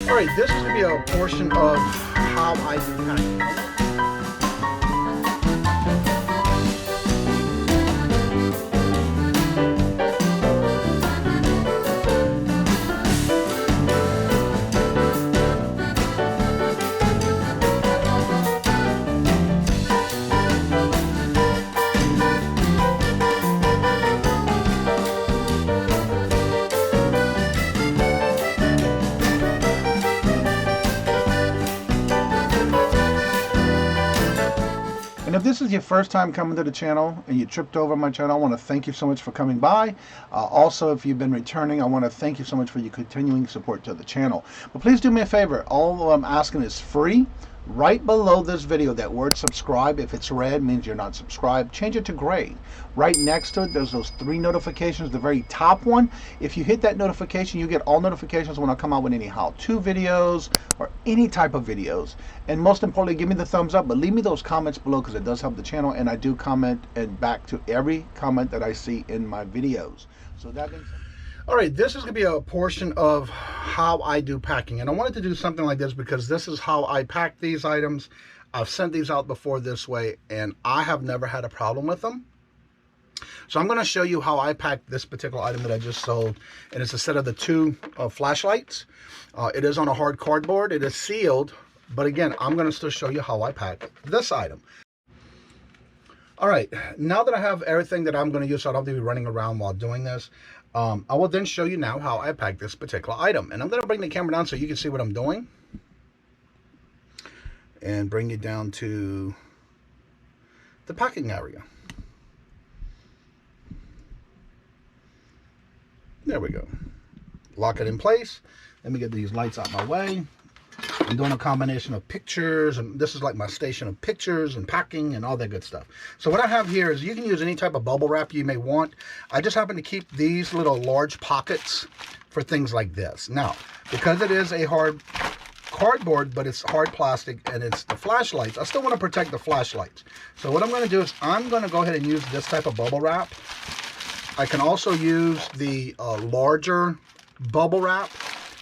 Alright, this is going to be a portion of how I do packing. And if this is your first time coming to the channel and you tripped over my channel, I want to thank you so much for coming by. Also, if you've been returning, I want to thank you so much for your continuing support to the channel. But please do me a favor. All I'm asking is free. Right below this video, that word subscribe, if it's red, means you're not subscribed. Change it to gray. Right next to it, there's those 3 notifications. The very top one, if you hit that notification, you get all notifications when I come out with any how-to videos or any type of videos. And most importantly, give me the thumbs up, but leave me those comments below because it does help the channel, and I do comment and back to every comment that I see in my videos. So that means... Alright, this is going to be a portion of how I do packing. And I wanted to do something like this because this is how I pack these items. I've sent these out before this way, and I have never had a problem with them. So I'm going to show you how I pack this particular item that I just sold. And it's a set of the 2 flashlights. It is on a hard cardboard. It is sealed. But again, I'm going to still show you how I pack this item. Alright, now that I have everything that I'm going to use, so I don't have to be running around while doing this, I will then show you now how I pack this particular item. And I'm going to bring the camera down so you can see what I'm doing. And bring it down to the packing area. There we go. Lock it in place. Let me get these lights out my way. I'm doing a combination of pictures, and this is like my station of pictures and packing and all that good stuff. So what I have here is you can use any type of bubble wrap you may want. I just happen to keep these little large pockets for things like this. Now, because it is a hard cardboard, but it's hard plastic and it's the flashlights, I still want to protect the flashlights. So what I'm going to do is I'm going to go ahead and use this type of bubble wrap. I can also use the larger bubble wrap.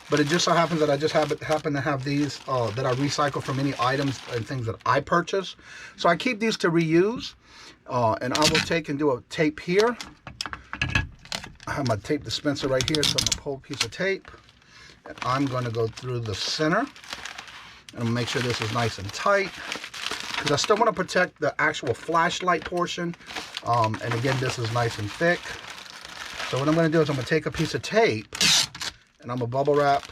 But it just so happens that I just happen to have these that I recycle from any items and things that I purchase. So I keep these to reuse. And I will take and do a tape here. I have my tape dispenser right here. So I'm going to pull a piece of tape. And I'm going to go through the center. And make sure this is nice and tight. Because I still want to protect the actual flashlight portion. And again, this is nice and thick. So what I'm going to do is I'm going to take a piece of tape. And I'm going to bubble wrap,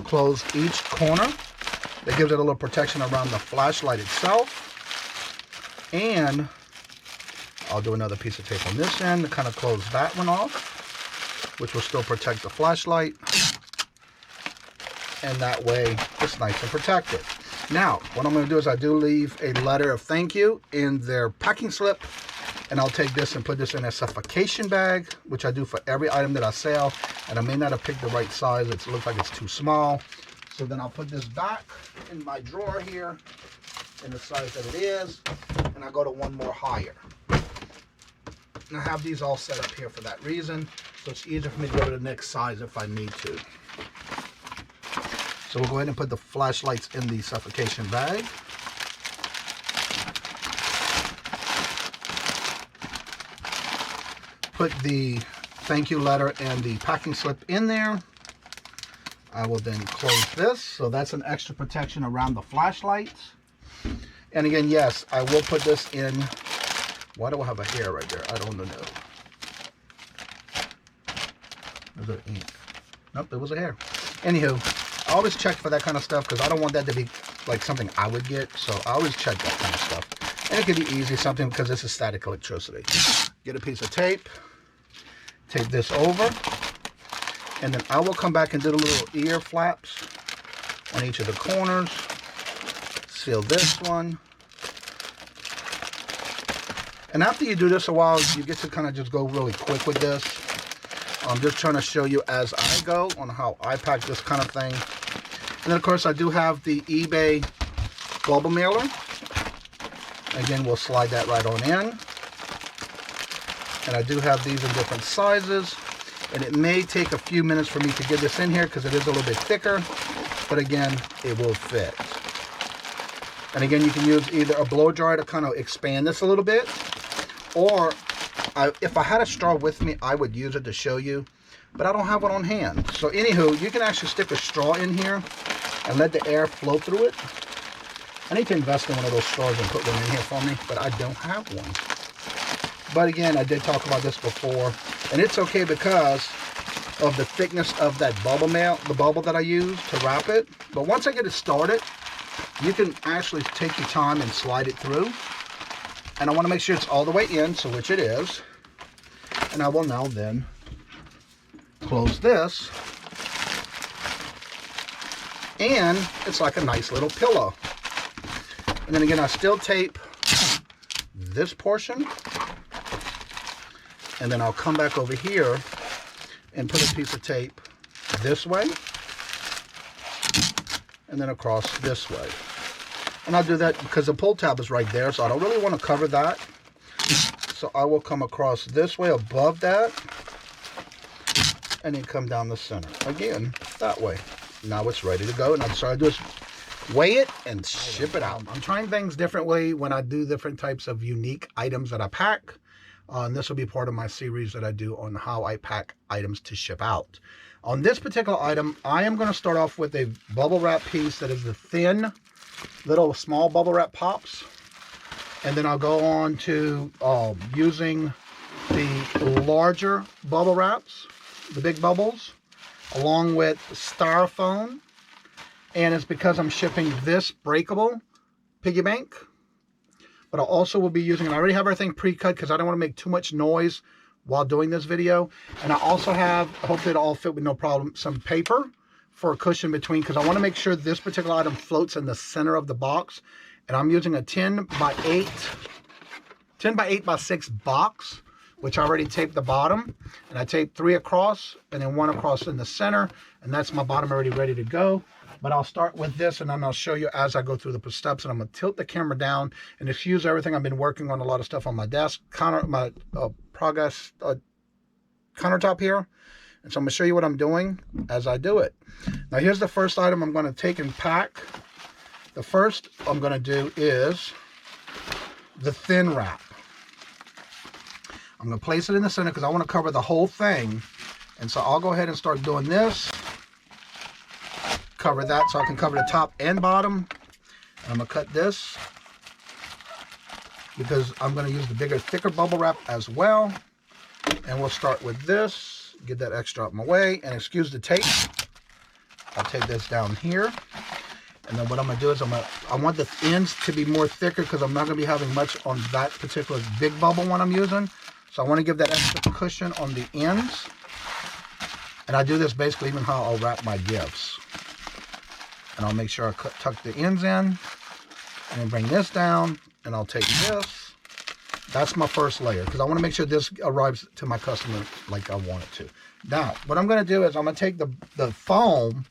close each corner. That gives it a little protection around the flashlight itself. And I'll do another piece of tape on this end to kind of close that one off, which will still protect the flashlight. And that way, it's nice and protected. Now, what I'm going to do is I do leave a letter of thank you in their packing slip. And I'll take this and put this in a suffocation bag, which I do for every item that I sell. And I may not have picked the right size. It looks like it's too small. So then I'll put this back in my drawer here in the size that it is. And I go to one more higher. And I have these all set up here for that reason. So it's easier for me to go to the next size if I need to. So we'll go ahead and put the flashlights in the suffocation bag. Put the thank you letter and the packing slip in there. I will then close this. So that's an extra protection around the flashlights. And again, yes, I will put this in. Why do I have a hair right there? I don't know. Is there ink? Nope, there was a hair. Anywho, I always check for that kind of stuff because I don't want that to be like something I would get. So I always check that kind of stuff. And it could be easy something because this is static electricity. Get a piece of tape. Tape this over, and then I will come back and do the little ear flaps on each of the corners. Seal this one. And after you do this a while, you get to kind of just go really quick with this. I'm just trying to show you as I go on how I pack this kind of thing. And then of course I do have the eBay bubble mailer. Again, we'll slide that right on in. And I do have these in different sizes. And it may take a few minutes for me to get this in here because it is a little bit thicker. but again, it will fit. And again, you can use either a blow dryer to kind of expand this a little bit, or if I had a straw with me, I would use it to show you, but I don't have one on hand. So anywho, you can actually stick a straw in here and let the air flow through it. I need to invest in one of those straws and put one in here for me, but I don't have one. But again, I did talk about this before, and it's okay because of the thickness of that bubble mail, the bubble that I use to wrap it. But once I get it started, you can actually take your time and slide it through. And I want to make sure it's all the way in, so which it is. And I will now then close this. And it's like a nice little pillow. And then again, I still tape this portion. And then I'll come back over here and put a piece of tape this way. And then across this way. And I'll do that because the pull tab is right there, so I don't really want to cover that. So I will come across this way above that. And then come down the center. Again, that way. Now it's ready to go. And I'm sorry, I do is weigh it and ship it out. I'm trying things differently when I do different types of unique items that I pack. And this will be part of my series that I do on how I pack items to ship out. On this particular item, I am going to start off with a bubble wrap piece that is the thin, little small bubble wrap pops. And then I'll go on to using the larger bubble wraps, the big bubbles, along with styrofoam. And it's because I'm shipping this breakable piggy bank. But I also will be using, and I already have everything pre-cut because I don't want to make too much noise while doing this video. And I also have, hopefully it'll all fit with no problem, some paper for a cushion between, because I want to make sure this particular item floats in the center of the box. And I'm using a 10 by 8 by 6 box, which I already taped the bottom. And I taped 3 across and then 1 across in the center. And that's my bottom already ready to go. But I'll start with this, and then I'll show you as I go through the steps. And I'm going to tilt the camera down and excuse everything. I've been working on a lot of stuff on my desk, my progress countertop here. And so I'm going to show you what I'm doing as I do it. Now here's the first item I'm going to take and pack. The first I'm going to do is the thin wrap. I'm going to place it in the center because I want to cover the whole thing. And so I'll go ahead and start doing this. Cover that so I can cover the top and bottom. And I'm going to cut this because I'm going to use the bigger, thicker bubble wrap as well. And we'll start with this. Get that extra out of my way. And excuse the tape. I'll take this down here. And then what I'm going to do is I want the ends to be more thicker because I'm not going to be having much on that particular big bubble one I'm using. So I want to give that extra cushion on the ends. And I do this basically even how I'll wrap my gifts. And I'll make sure I tuck the ends in. And then bring this down. And I'll take this. That's my first layer. Because I want to make sure this arrives to my customer like I want it to. Now, what I'm going to do is I'm going to take the foam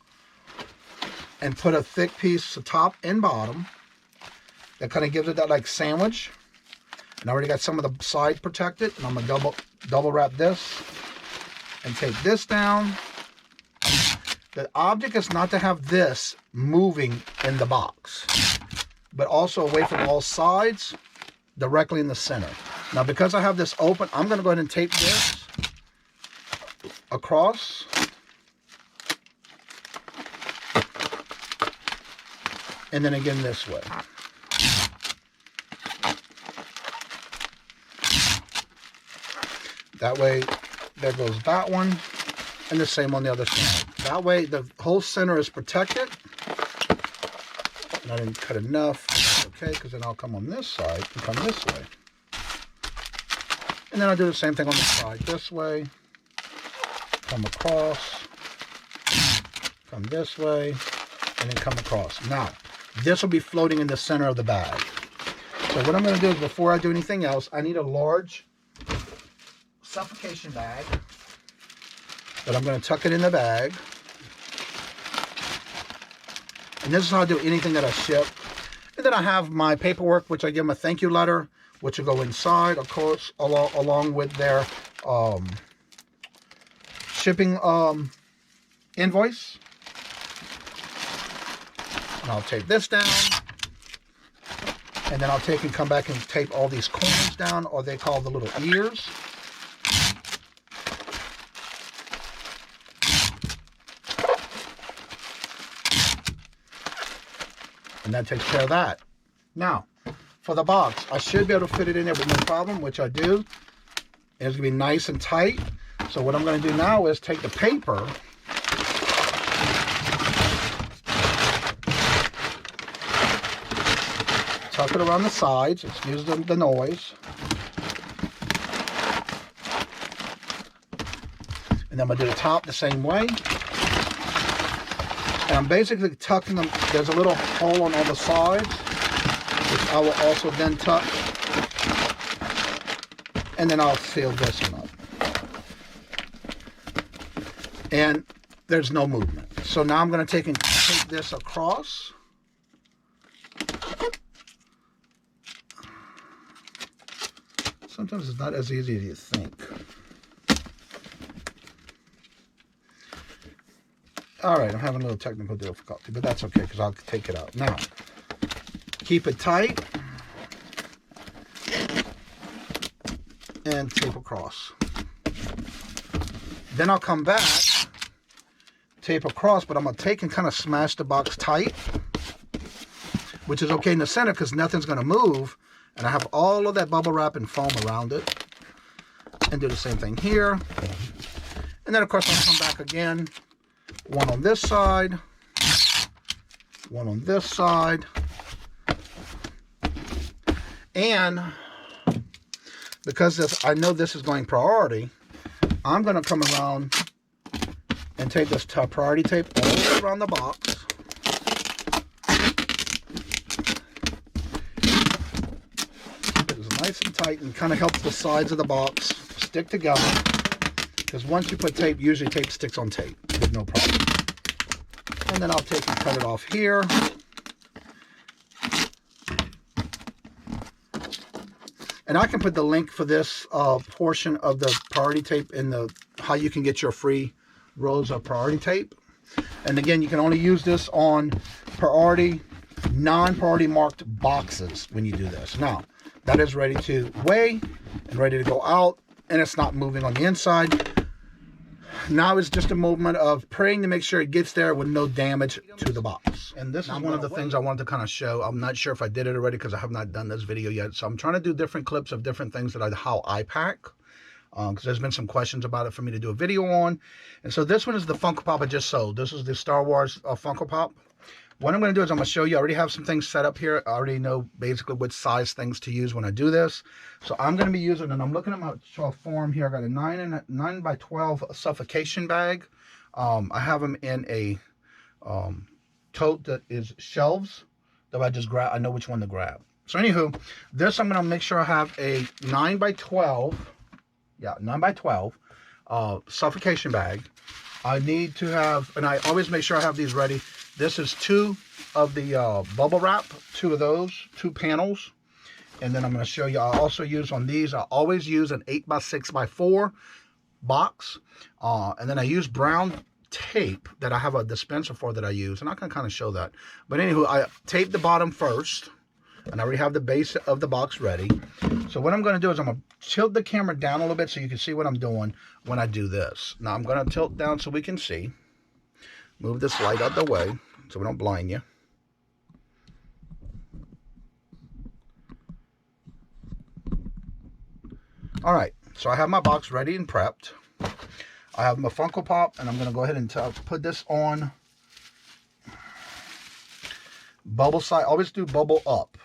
and put a thick piece of top and bottom. That kind of gives it that like sandwich. And I already got some of the side protected. And I'm going to double wrap this. And take this down. The object is not to have this moving in the box, but also away from all sides, directly in the center. Now, because I have this open, I'm going to go ahead and tape this across. And then again this way. That way, there goes that one, and the same on the other side. That way, the whole center is protected. And I didn't cut enough. Okay, because then I'll come on this side and come this way. And then I'll do the same thing on the side this way. Come across. Come this way. And then come across. Now, this will be floating in the center of the bag. So what I'm going to do is, before I do anything else, I need a large suffocation bag. But I'm going to tuck it in the bag. And this is how I do anything that I ship. And then I have my paperwork, which I give them a thank you letter, which will go inside, of course, along with their shipping invoice. And I'll tape this down. And then I'll take and come back and tape all these corners down, or they call the little ears. And that takes care of that. Now, for the box, I should be able to fit it in there with no problem, which I do. And it's going to be nice and tight. So what I'm going to do now is take the paper, tuck it around the sides, excuse the noise. And then I'm going to do the top the same way. And I'm basically tucking them. There's a little hole on all the sides, which I will also then tuck. And then I'll seal this one up. And there's no movement. So now I'm going to take and tape this across. Sometimes it's not as easy as you think. All right, I'm having a little technical difficulty, but that's okay because I'll take it out. Now, keep it tight and tape across. Then I'll come back, tape across, but I'm going to take and kind of smash the box tight, which is okay in the center because nothing's going to move. And I have all of that bubble wrap and foam around it. And do the same thing here. And then, of course, I'll come back again. One on this side, one on this side, and because I know this is going priority, I'm going to come around and take this priority tape all the way around the box. It's nice and tight and kind of helps the sides of the box stick together. Because once you put tape, usually tape sticks on tape with no problem. And then I'll take and cut it off here. And I can put the link for this portion of the priority tape in the how you can get your free rolls of priority tape. And again, you can only use this on priority, non-priority marked boxes when you do this. Now, that is ready to weigh and ready to go out, and it's not moving on the inside. Now it's just a movement of praying to make sure it gets there with no damage to the box. And this is one of the things I wanted to kind of show. I'm not sure if I did it already because I have not done this video yet. So I'm trying to do different clips of different things that are HowIPack. Because there's been some questions about it for me to do a video on. And so this one is the Funko Pop I just sold. This is the Star Wars Funko Pop. What I'm going to do is I'm going to show you. I already have some things set up here. I already know basically which size things to use when I do this. So I'm going to be using, and I'm looking at my form here. I got a 9 by 12 suffocation bag. I have them in a tote that is shelves that I just grab. I know which one to grab. So anywho, this I'm going to make sure I have a 9 by 12. Yeah, 9 by 12 suffocation bag. I need to have, and I always make sure I have these ready. This is 2 of the bubble wrap, 2 of those, 2 panels. And then I'm going to show you, I also use on these, I always use an 8 by 6 by 4 box. And then I use brown tape that I have a dispenser for that I use. And I can kind of show that. But anywho, I tape the bottom first. And I already have the base of the box ready. So what I'm going to do is I'm going to tilt the camera down a little bit so you can see what I'm doing when I do this. Now I'm going to tilt down so we can see. Move this light out the way so we don't blind you. All right, so I have my box ready and prepped. I have my Funko Pop, and I'm going to go ahead and put this on bubble side. Always do bubble up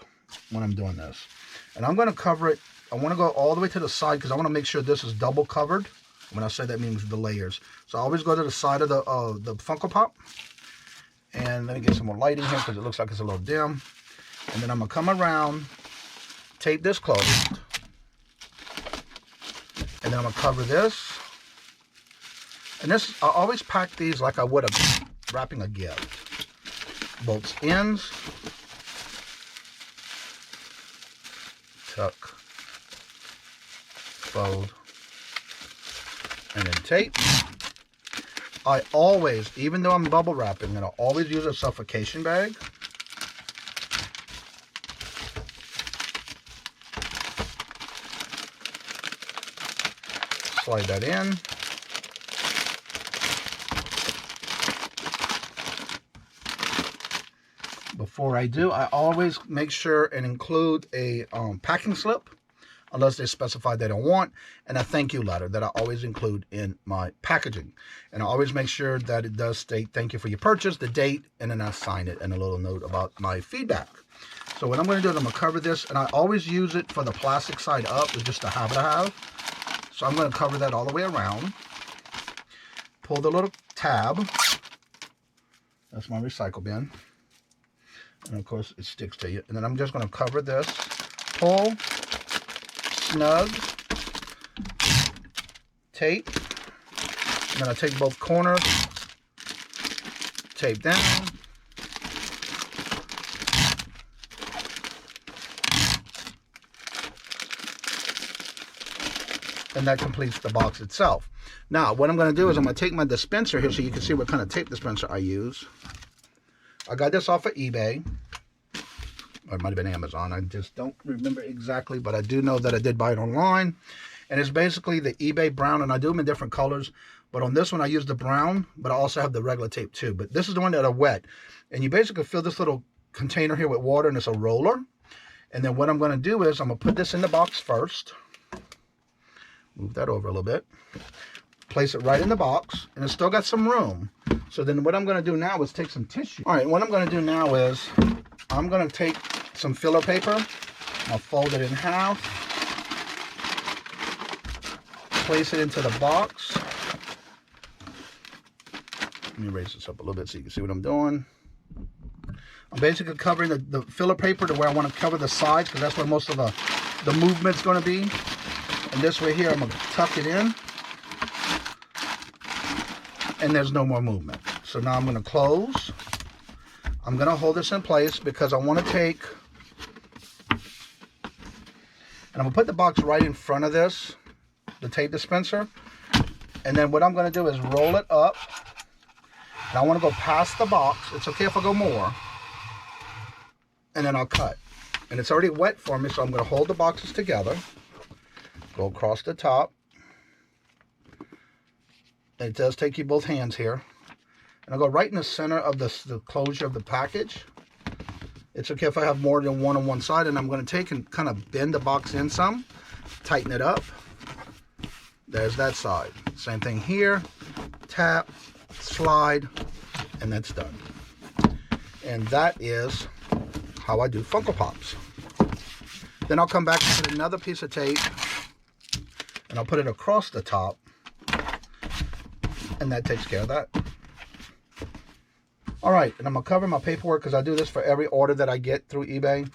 when I'm doing this. And I'm going to cover it. I want to go all the way to the side because I want to make sure this is double covered. When I say that means the layers. So I always go to the side of the Funko Pop. And let me get some more light in here because it looks like it's a little dim. And then I'm going to come around, tape this closed. And then I'm going to cover this. And this, I always pack these like I would wrapping a gift. Both ends. Tuck. Fold. And then tape. I always, even though I'm bubble wrapping, and I always use a suffocation bag. slide that in. Before I do, I always make sure and include a packing slip, unless they specify they don't want, and a thank you letter that I always include in my packaging. And I always make sure that it does state thank you for your purchase, the date, and then I sign it and a little note about my feedback. So what I'm going to do is I'm going to cover this, and I always use it for the plastic side up. It's just a habit I have. So I'm going to cover that all the way around. Pull the little tab. That's my recycle bin. And of course it sticks to you. And then I'm just going to cover this. Pull. Snug. Tape. I'm going to take both corners. Tape down. And that completes the box itself. Now, what I'm going to do is I'm going to take my dispenser here so you can see what kind of tape dispenser I use. I got this off of eBay. Or it might have been Amazon. I just don't remember exactly, but I do know that I did buy it online. And it's basically the eBay brown, and I do them in different colors. But on this one, I use the brown, but I also have the regular tape too. But this is the one that are wet. And you basically fill this little container here with water, and it's a roller. And then what I'm going to do is I'm going to put this in the box first. Move that over a little bit. Place it right in the box, and it's still got some room. So then what I'm going to do now is take some tissue. All right, what I'm going to do now is I'm going to take some filler paper. I'll fold it in half. Place it into the box. Let me raise this up a little bit so you can see what I'm doing. I'm basically covering the filler paper to where I want to cover the sides, because that's where most of the movement's going to be. And this way here, I'm going to tuck it in. And there's no more movement. So now I'm going to close. I'm going to hold this in place because I want to take, and I'm going to put the box right in front of this, the tape dispenser. And then what I'm going to do is roll it up. And I want to go past the box. It's okay if I go more. And then I'll cut. And it's already wet for me, so I'm going to hold the boxes together. Go across the top. It does take you both hands here. And I'll go right in the center of the closure of the package. It's okay if I have more than one on one side. And I'm going to take and kind of bend the box in some. Tighten it up. There's that side. Same thing here. Tap, slide, and that's done. And that is how I do Funko Pops. Then I'll come back and put another piece of tape. And I'll put it across the top. And that takes care of that. All right, and I'm going to cover my paperwork because I do this for every order that I get through eBay.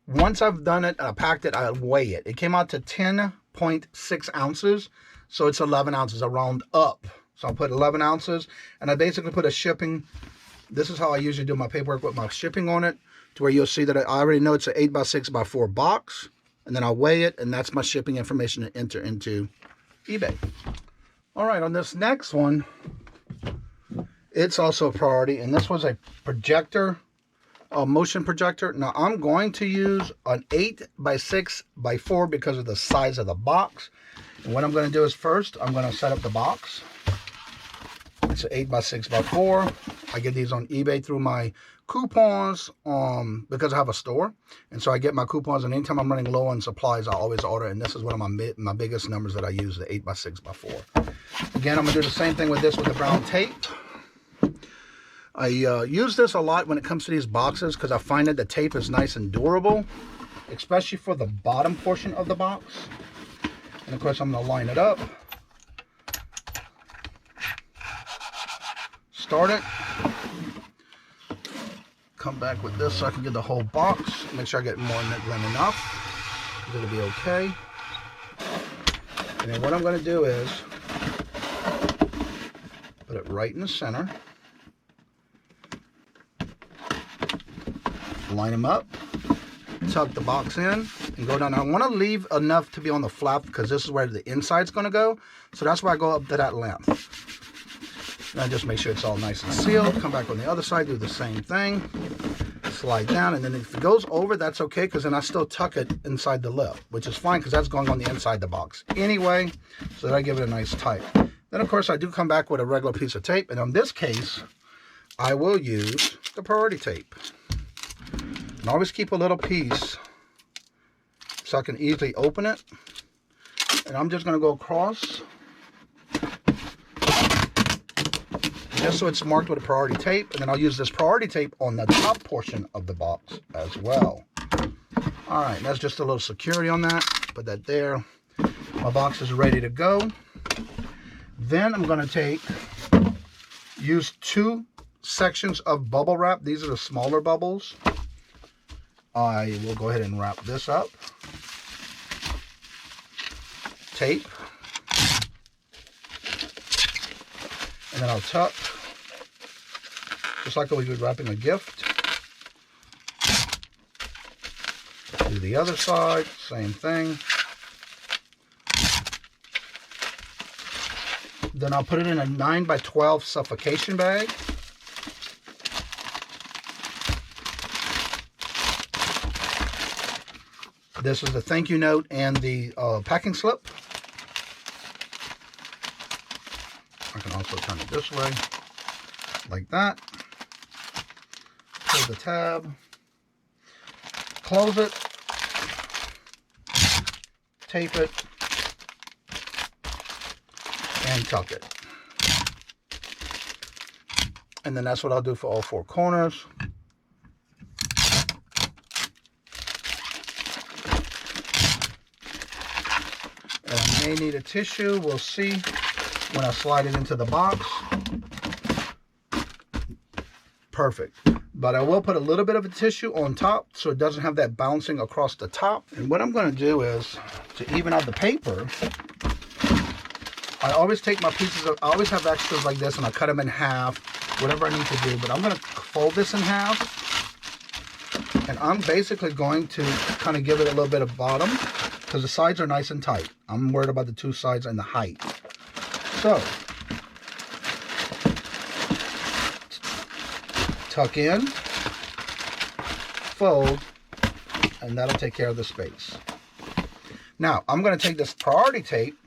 Once I've done it and I packed it, I weigh it. It came out to 10.6 ounces, so it's 11 ounces. I round up. So I'll put 11 ounces, and I basically put a shipping. This is how I usually do my paperwork with my shipping on it, to where you'll see that I already know it's an 8x6x4 box, and then I'll weigh it, and that's my shipping information to enter into eBay. All right, on this next one, it's also a priority, and this was a projector, a motion projector. Now, I'm going to use an 8x6x4 because of the size of the box. And what I'm going to do is first, I'm going to set up the box. It's an 8x6x4. I get these on eBay through my coupons because I have a store. And so I get my coupons, and anytime I'm running low on supplies, I always order. And this is one of my biggest numbers that I use, the 8x6x4. Again, I'm going to do the same thing with this with the brown tape. I use this a lot when it comes to these boxes because I find that the tape is nice and durable, especially for the bottom portion of the box. And of course, I'm going to line it up. Start it. Come back with this so I can get the whole box. Make sure I get more than enough. It'll be okay. And then what I'm going to do is put it right in the center. Line them up. Tuck the box in and go down. I want to leave enough to be on the flap because this is where the inside's going to go. So that's why I go up to that length. And I just make sure it's all nice and sealed. Come back on the other side, do the same thing. slide down, and then if it goes over, that's okay, because then I still tuck it inside the lip, which is fine because that's going on the inside the box anyway, so that I give it a nice tight. Then of course I do come back with a regular piece of tape, and in this case I will use the priority tape. And always keep a little piece so I can easily open it. And I'm just going to go across just so it's marked with a priority tape, and then I'll use this priority tape on the top portion of the box as well. Alright, that's just a little security on that. Put that there. My box is ready to go. Then I'm going to use 2 sections of bubble wrap. These are the smaller bubbles. I will go ahead and wrap this up. Tape. And then I'll tuck, just like we would wrapping a gift. Do the other side, same thing. Then I'll put it in a 9x12 suffocation bag. This is the thank you note and the packing slip. I can also turn it this way, like that. Pull the tab, close it, tape it, and tuck it. And then that's what I'll do for all 4 corners. And I may need a tissue, we'll see when I slide it into the box. Perfect. But I will put a little bit of a tissue on top so it doesn't have that bouncing across the top. And what I'm going to do is, to even out the paper, I always take my pieces of, I always have extras like this, and I cut them in half, whatever I need to do. But I'm going to fold this in half, and I'm basically going to kind of give it a little bit of bottom, because the sides are nice and tight. I'm worried about the 2 sides and the height. So, tuck in, fold, and that'll take care of the space. Now, I'm going to take this priority tape,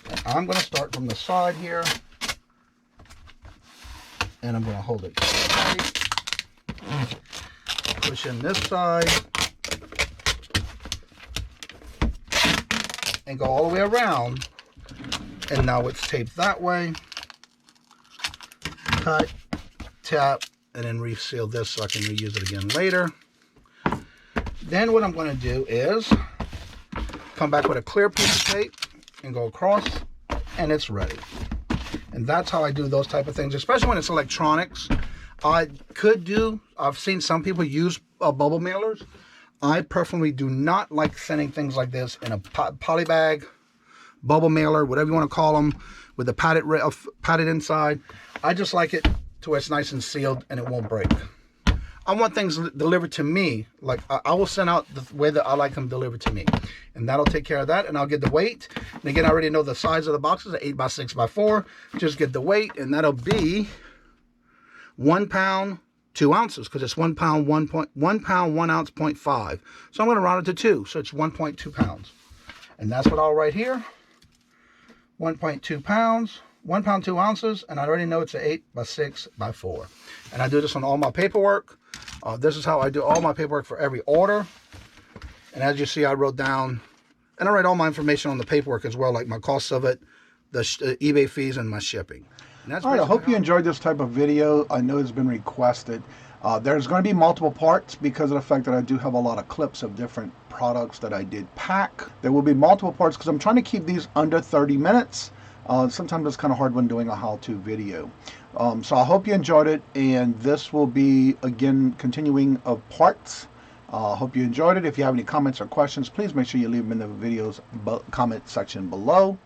and I'm going to start from the side here, and I'm going to hold it tight, push in this side, and go all the way around. And now it's taped that way. Cut, tap, and then reseal this so I can reuse it again later. Then what I'm going to do is come back with a clear piece of tape and go across, and it's ready. And that's how I do those type of things, especially when it's electronics. I've seen some people use bubble mailers. I personally do not like sending things like this in a poly bag, bubble mailer, whatever you want to call them, with the padded inside. I just like it to where it's nice and sealed and it won't break. I want things delivered to me. Like I will send out the way that I like them delivered to me, and that'll take care of that. And I'll get the weight. And again, I already know the size of the boxes are 8x6x4. Just get the weight, and that'll be 1 pound 2 ounces, because it's 1 pound 1 ounce 0.5. So I'm going to round it to 2, so it's 1.2 pounds. And that's what I'll write here. 1.2 pounds, 1 pound 2 ounces, and I already know it's an 8x6x4. And I do this on all my paperwork. This is how I do all my paperwork for every order. And as you see, I wrote down, and I write all my information on the paperwork as well, like my cost of it, the eBay fees, and my shipping. All right, I hope you enjoyed this type of video. I know it's been requested. There's going to be multiple parts because of the fact that I do have a lot of clips of different products that I did pack. There will be multiple parts because I'm trying to keep these under 30 minutes. Sometimes it's kind of hard when doing a how-to video. So I hope you enjoyed it, and this will be, again, continuing of parts. Hope you enjoyed it. If you have any comments or questions, please make sure you leave them in the video's comment section below.